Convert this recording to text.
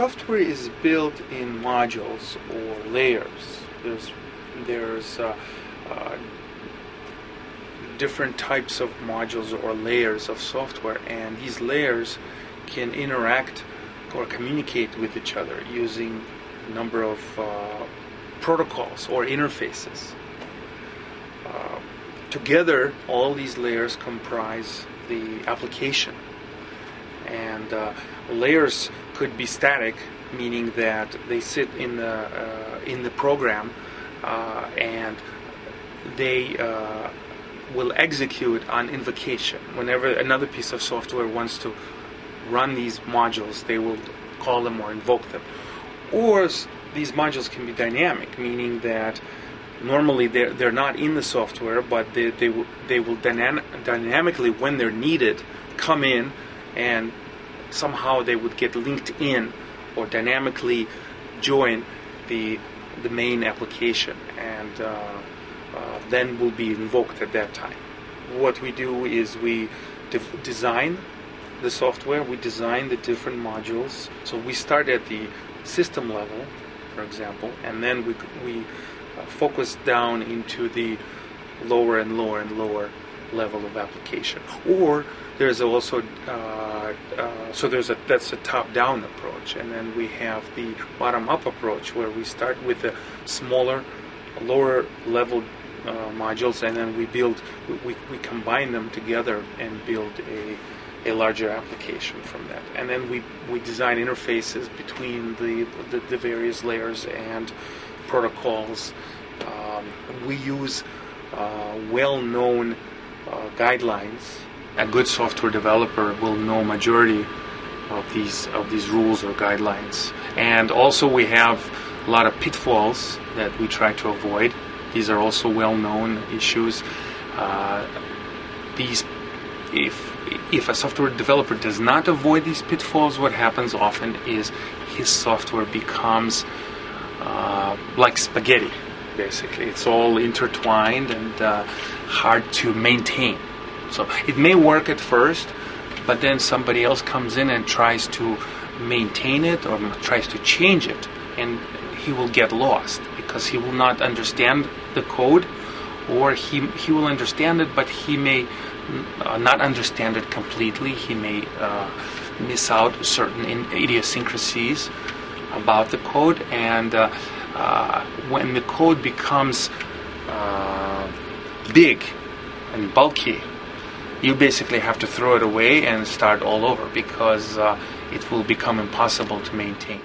software is built in modules or layers. There's different types of modules or layers of software, and these layers can interact or communicate with each other using a number of protocols or interfaces. Together, all these layers comprise the application. And layers could be static, meaning that they sit in the program and they will execute on invocation. Whenever another piece of software wants to run these modules, they will call them or invoke them. Or these modules can be dynamic, meaning that normally they're not in the software, but they will dynamically, when they're needed, come in, and somehow they would get linked in or dynamically join the main application, and then will be invoked at that time. What we do is we design the software, we design the different modules. So we start at the system level, for example, and then we focus down into the lower and lower and lower level of application. Or there's also that's a top-down approach, and then we have the bottom-up approach, where we start with the smaller, lower level modules, and then we combine them together and build a larger application from that. And then we design interfaces between the various layers and protocols. We use well-known guidelines. A good software developer will know majority of these rules or guidelines. And also we have a lot of pitfalls that we try to avoid. These are also well-known issues. If a software developer does not avoid these pitfalls, what happens often is his software becomes like spaghetti, basically. It's all intertwined and hard to maintain. So it may work at first, but then somebody else comes in and tries to maintain it or tries to change it, and he will get lost because he will not understand the code, or he will understand it, but he may not understand it completely. He may miss out certain idiosyncrasies about the code, and when the code becomes big and bulky, you basically have to throw it away and start all over, because it will become impossible to maintain.